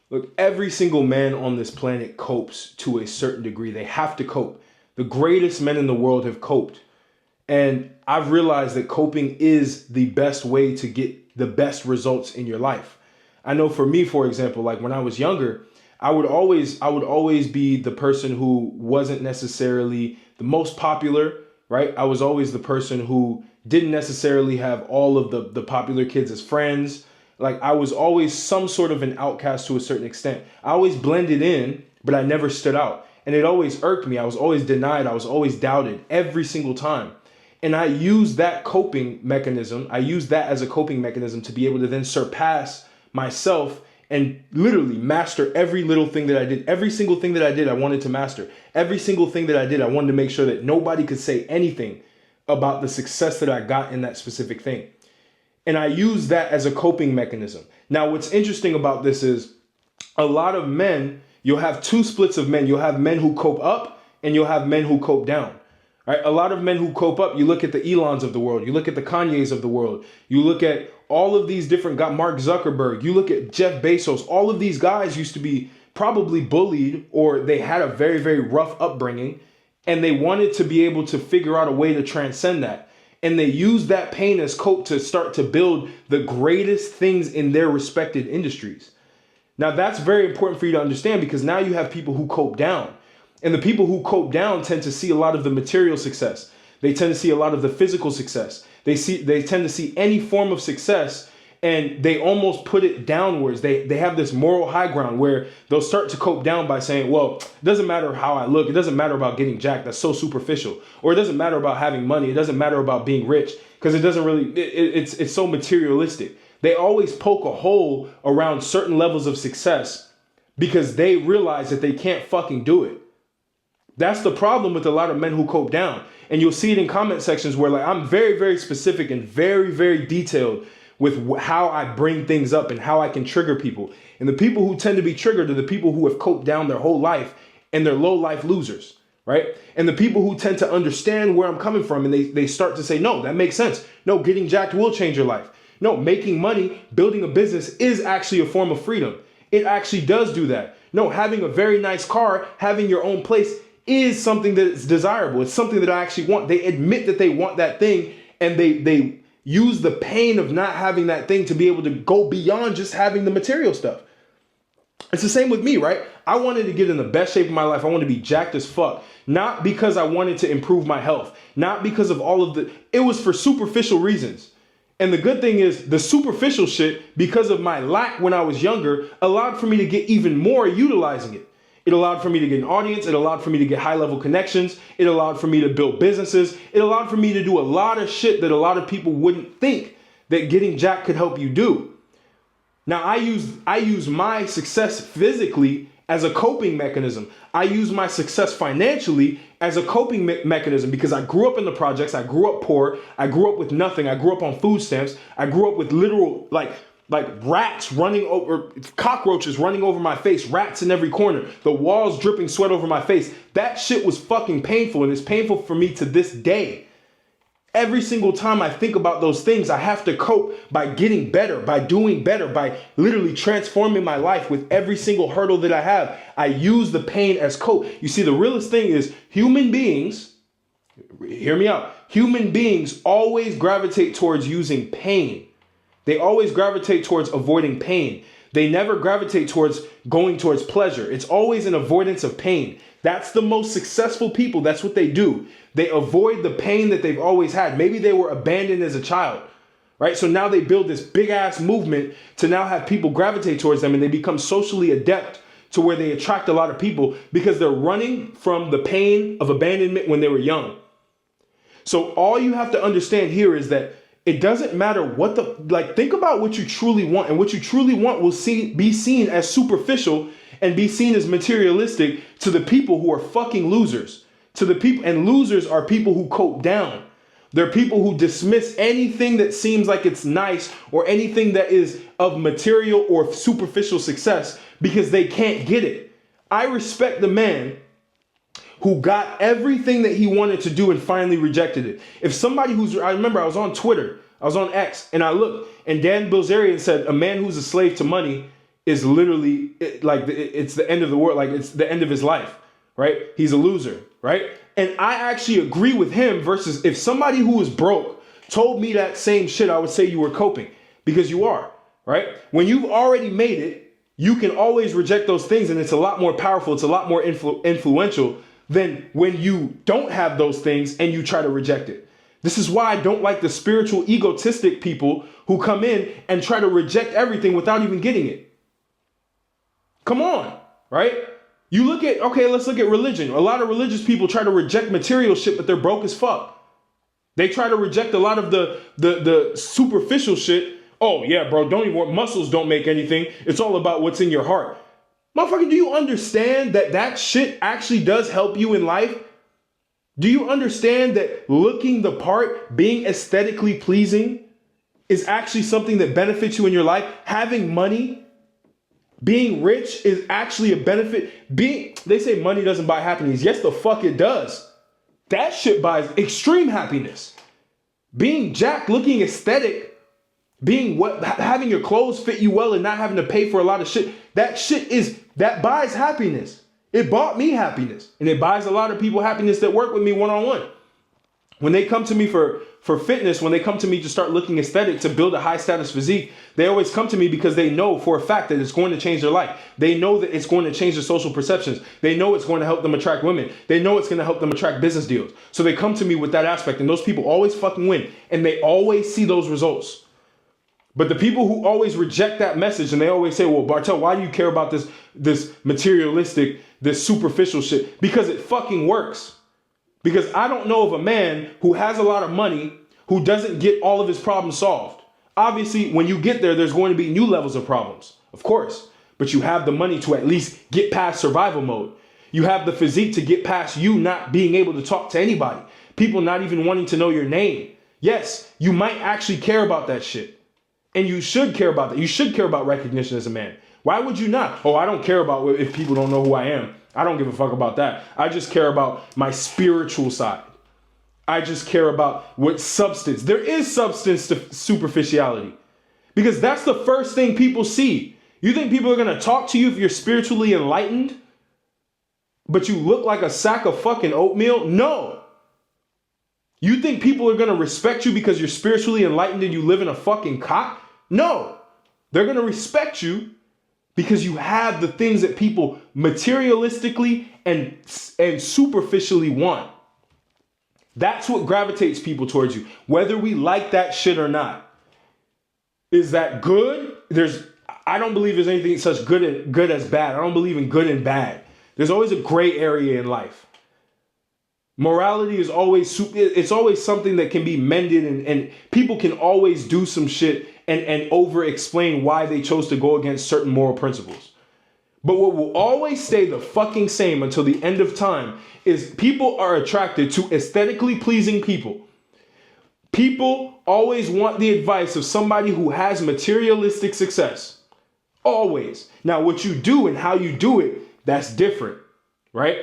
Look, every single man on this planet copes to a certain degree. They have to cope. The greatest men in the world have coped. And I've realized that coping is the best way to get the best results in your life. I know for me, for example, like when I was younger, I would always be the person who wasn't necessarily the most popular, right? I was always the person who didn't necessarily have all of the popular kids as friends. Like I was always some sort of an outcast to a certain extent. I always blended in, but I never stood out. And it always irked me. I was always denied. I was always doubted every single time. And I used that coping mechanism. I used that as a coping mechanism to be able to then surpass myself and literally master every little thing that I did. Every single thing that I did, I wanted to master. Every single thing that I did, I wanted to make sure that nobody could say anything about the success that I got in that specific thing. And I use that as a coping mechanism. Now, what's interesting about this is a lot of men, you'll have two splits of men. You'll have men who cope up and you'll have men who cope down. Right? A lot of men who cope up, you look at the Elons of the world, you look at the Kanyes of the world, you look at all of these different guys, Mark Zuckerberg, you look at Jeff Bezos, all of these guys used to be probably bullied or they had a very, very rough upbringing and they wanted to be able to figure out a way to transcend that. And they used that pain as cope to start to build the greatest things in their respected industries. Now that's very important for you to understand because now you have people who cope down. And the people who cope down tend to see a lot of the material success. They tend to see a lot of the physical success. They tend to see any form of success and they almost put it downwards. They have this moral high ground where they'll start to cope down by saying, well, it doesn't matter how I look. It doesn't matter about getting jacked. That's so superficial. Or it doesn't matter about having money. It doesn't matter about being rich because it doesn't really, it's so materialistic. They always poke a hole around certain levels of success because they realize that they can't fucking do it. That's the problem with a lot of men who cope down. And you'll see it in comment sections where like I'm very, very specific and very, very detailed with how I bring things up and how I can trigger people. And the people who tend to be triggered are the people who have coped down their whole life and they're low life losers, right? And the people who tend to understand where I'm coming from and they start to say, no, that makes sense. No, getting jacked will change your life. No, making money, building a business is actually a form of freedom. It actually does do that. No, having a very nice car, having your own place is something that is desirable. It's something that I actually want. They admit that they want that thing and they use the pain of not having that thing to be able to go beyond just having the material stuff. It's the same with me, right? I wanted to get in the best shape of my life. I wanted to be jacked as fuck. Not because I wanted to improve my health. Not because of all of it was for superficial reasons. And the good thing is the superficial shit, because of my lack when I was younger, allowed for me to get even more utilizing it. It allowed for me to get an audience. It allowed for me to get high level connections. It allowed for me to build businesses. It allowed for me to do a lot of shit that a lot of people wouldn't think that getting jacked could help you do. Now I use my success physically as a coping mechanism. I use my success financially as a coping mechanism because I grew up in the projects. I grew up poor. I grew up with nothing. I grew up on food stamps. I grew up with literal like rats running over, cockroaches running over my face, rats in every corner, the walls dripping sweat over my face. That shit was fucking painful and it's painful for me to this day. Every single time I think about those things, I have to cope by getting better, by doing better, by literally transforming my life with every single hurdle that I have. I use the pain as cope. You see, the realest thing is human beings, hear me out, human beings always gravitate towards using pain. They always gravitate towards avoiding pain. They never gravitate towards going towards pleasure. It's always an avoidance of pain. That's the most successful people. That's what they do. They avoid the pain that they've always had. Maybe they were abandoned as a child, right? So now they build this big ass movement to now have people gravitate towards them and they become socially adept to where they attract a lot of people because they're running from the pain of abandonment when they were young. So all you have to understand here is that it doesn't matter what think about what you truly want, and what you truly want will be seen as superficial and be seen as materialistic to the people who are fucking losers. To the people, and losers are people who cope down. They're people who dismiss anything that seems like it's nice or anything that is of material or superficial success because they can't get it. I respect the man who got everything that he wanted to do and finally rejected it. If somebody I remember I was on Twitter, I was on X, and I looked, and Dan Bilzerian said, a man who's a slave to money is literally it's the end of the world. Like it's the end of his life, right? He's a loser, right? And I actually agree with him versus if somebody who was broke told me that same shit, I would say you were coping, because you are, right? When you've already made it, you can always reject those things, and it's a lot more powerful. It's a lot more influential than when you don't have those things and you try to reject it. This is why I don't like the spiritual egotistic people who come in and try to reject everything without even getting it. Come on, right? You look at, okay, let's look at religion. A lot of religious people try to reject material shit, but they're broke as fuck. They try to reject a lot of the superficial shit. Oh yeah, bro, don't even, muscles don't make anything. It's all about what's in your heart. Motherfucker, do you understand that that shit actually does help you in life? Do you understand that looking the part, being aesthetically pleasing is actually something that benefits you in your life? Having money, being rich is actually a benefit. They say money doesn't buy happiness. Yes, the fuck it does. That shit buys extreme happiness. Being jacked, looking aesthetic, having your clothes fit you well and not having to pay for a lot of shit. That buys happiness. It bought me happiness, and it buys a lot of people happiness that work with me one-on-one. When they come to me for fitness, when they come to me to start looking aesthetic, to build a high status physique, they always come to me because they know for a fact that it's going to change their life. They know that it's going to change their social perceptions. They know it's going to help them attract women. They know it's going to help them attract business deals. So they come to me with that aspect, and those people always fucking win, and they always see those results. But the people who always reject that message, and they always say, well, Bartel, why do you care about this materialistic, this superficial shit? Because it fucking works. Because I don't know of a man who has a lot of money who doesn't get all of his problems solved. Obviously, when you get there, there's going to be new levels of problems, of course. But you have the money to at least get past survival mode. You have the physique to get past you not being able to talk to anybody. People not even wanting to know your name. Yes, you might actually care about that shit. And you should care about that. You should care about recognition as a man. Why would you not? Oh, I don't care about if people don't know who I am. I don't give a fuck about that. I just care about my spiritual side. I just care about what substance. There is substance to superficiality. Because that's the first thing people see. You think people are going to talk to you if you're spiritually enlightened? But you look like a sack of fucking oatmeal? No. You think people are going to respect you because you're spiritually enlightened and you live in a fucking cot? No. They're going to respect you because you have the things that people materialistically and superficially want. That's what gravitates people towards you, whether we like that shit or not. Is that good? I don't believe there's anything such good as bad. I don't believe in good and bad. There's always a gray area in life. Morality is it's always something that can be mended, and people can always do some shit and over explain why they chose to go against certain moral principles. But what will always stay the fucking same until the end of time is people are attracted to aesthetically pleasing people. People always want the advice of somebody who has materialistic success. Always. Now, what you do and how you do it, that's different, right?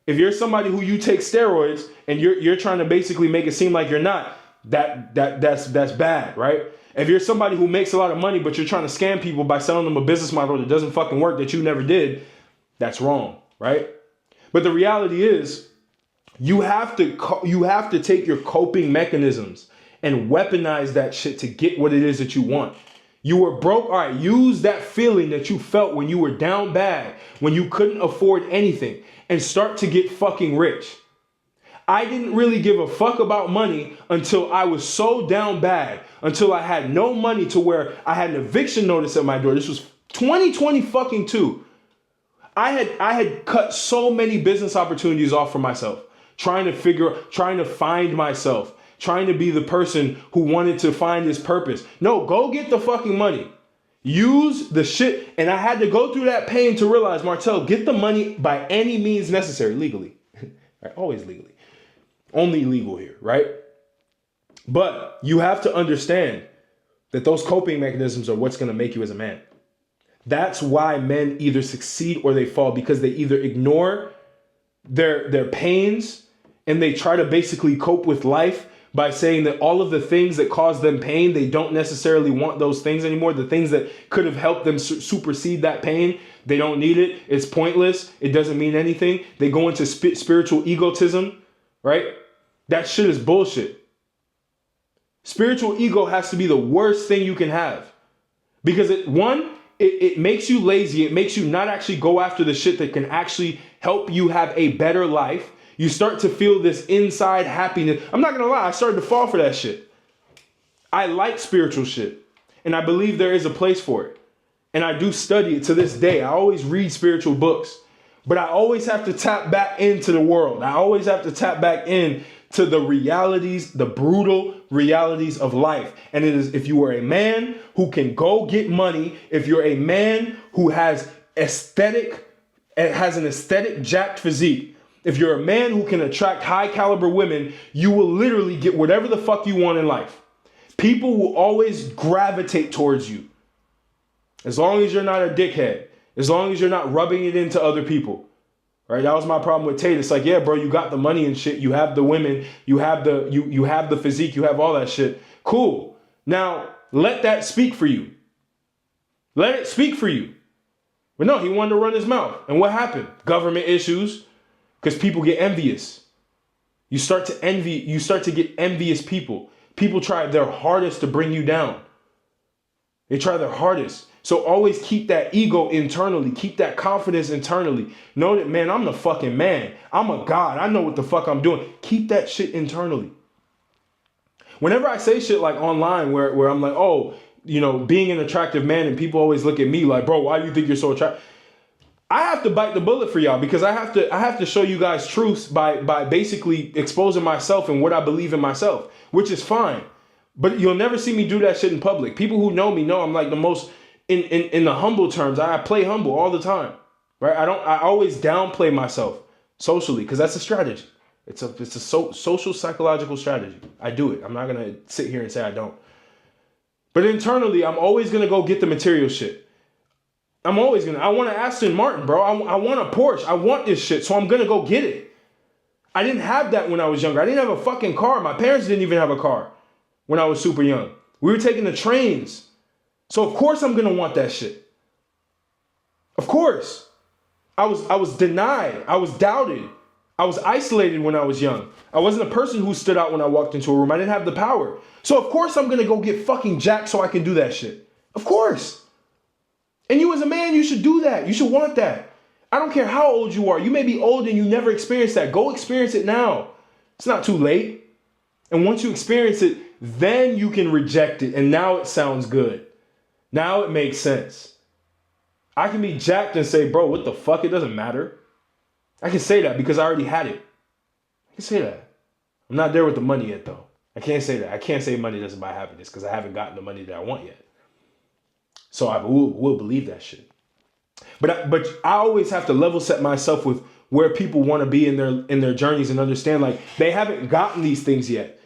If you're somebody who you take steroids and you're trying to basically make it seem like you're not, that's bad, right? If you're somebody who makes a lot of money, but you're trying to scam people by selling them a business model that doesn't fucking work, that you never did, that's wrong, right? But the reality is, you have to take your coping mechanisms and weaponize that shit to get what it is that you want. You were broke, all right, use that feeling that you felt when you were down bad, when you couldn't afford anything, and start to get fucking rich. I didn't really give a fuck about money until I was so down bad, until I had no money to where I had an eviction notice at my door. This was 2020 fucking 2. I had cut so many business opportunities off for myself, trying to find myself, trying to be the person who wanted to find his purpose. No, go get the fucking money. Use the shit. And I had to go through that pain to realize, Martel, get the money by any means necessary, legally. Right? Always legally. Only legal here, right? But you have to understand that those coping mechanisms are what's going to make you as a man. That's why men either succeed or they fall, because they either ignore their pains and they try to basically cope with life by saying that all of the things that cause them pain, they don't necessarily want those things anymore. The things that could have helped them supersede that pain, they don't need it. It's pointless. It doesn't mean anything. They go into spiritual egotism, right? That shit is bullshit. Spiritual ego has to be the worst thing you can have. Because it makes you lazy. It makes you not actually go after the shit that can actually help you have a better life. You start to feel this inside happiness. I'm not going to lie. I started to fall for that shit. I like spiritual shit. And I believe there is a place for it. And I do study it to this day. I always read spiritual books. But I always have to tap back into the world. I always have to tap back in to the realities, the brutal realities of life. And it is, if you are a man who can go get money, if you're a man who has an aesthetic jacked physique, if you're a man who can attract high caliber women, you will literally get whatever the fuck you want in life. People will always gravitate towards you. As long as you're not a dickhead, as long as you're not rubbing it into other people. Right? That was my problem with Tate. It's like, yeah, bro, you got the money and shit. You have the women. You have the physique. You have all that shit. Cool. Now, let that speak for you. Let it speak for you. But no, he wanted to run his mouth. And what happened? Government issues. Because people get envious. You start to envy. You start to get envious people. People try their hardest to bring you down. They try their hardest. So always keep that ego internally. Keep that confidence internally. Know that, man, I'm the fucking man. I'm a god. I know what the fuck I'm doing. Keep that shit internally. Whenever I say shit like online where I'm like, oh, you know, being an attractive man, and people always look at me like, bro, why do you think you're so attractive? I have to bite the bullet for y'all because I have to show you guys truths by basically exposing myself and what I believe in myself, which is fine. But you'll never see me do that shit in public. People who know me know I'm like the most, in the humble terms, I play humble all the time, right? I always downplay myself socially because that's a strategy. It's a social psychological strategy. I do it. I'm not going to sit here and say I don't. But internally, I'm always going to go get the material shit. I want an Aston Martin, bro. I want a Porsche. I want this shit. So I'm going to go get it. I didn't have that when I was younger. I didn't have a fucking car. My parents didn't even have a car when I was super young. We were taking the trains. So of course I'm going to want that shit. Of course. I was denied. I was doubted. I was isolated when I was young. I wasn't a person who stood out when I walked into a room. I didn't have the power. So of course I'm going to go get fucking jacked so I can do that shit. Of course. And you as a man, you should do that. You should want that. I don't care how old you are. You may be old and you never experienced that. Go experience it now. It's not too late. And once you experience it, then you can reject it. And now it sounds good. Now it makes sense. I can be jacked and say, bro, what the fuck? It doesn't matter. I can say that because I already had it. I can say that. I'm not there with the money yet, though. I can't say that. I can't say money doesn't buy happiness because I haven't gotten the money that I want yet. So I will believe that shit. But I always have to level set myself with where people want to be in their journeys and understand like they haven't gotten these things yet.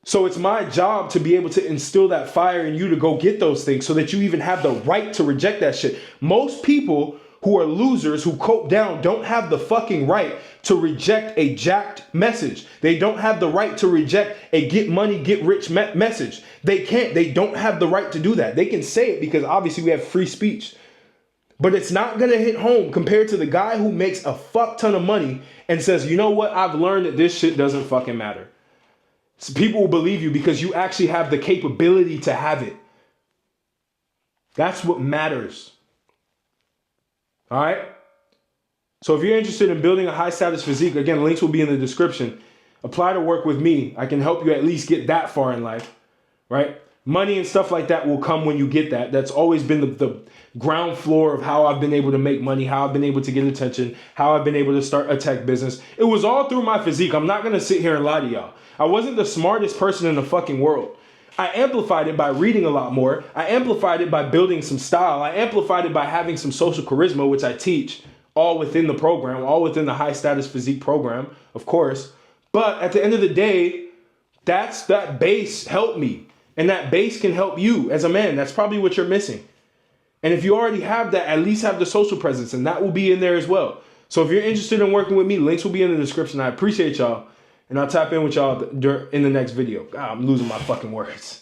So it's my job to be able to instill that fire in you to go get those things so that you even have the right to reject that shit. Most people who are losers, who cope down, don't have the fucking right to reject a jacked message. They don't have the right to reject a get money, get rich message. They can't. They don't have the right to do that. They can say it because obviously we have free speech. But it's not going to hit home compared to the guy who makes a fuck ton of money and says, you know what? I've learned that this shit doesn't fucking matter. So people will believe you because you actually have the capability to have it. That's what matters. All right. So if you're interested in building a high status physique, again, links will be in the description. Apply to work with me. I can help you at least get that far in life, right? Money and stuff like that will come when you get that. That's always been the ground floor of how I've been able to make money, how I've been able to get attention, how I've been able to start a tech business. It was all through my physique. I'm not going to sit here and lie to y'all. I wasn't the smartest person in the fucking world. I amplified it by reading a lot more. I amplified it by building some style. I amplified it by having some social charisma, which I teach all within the program, all within the high status physique program, of course. But at the end of the day, that base helped me. And that base can help you as a man. That's probably what you're missing. And if you already have that, at least have the social presence, and that will be in there as well. So if you're interested in working with me, links will be in the description. I appreciate y'all. And I'll tap in with y'all in the next video. God, I'm losing my fucking words.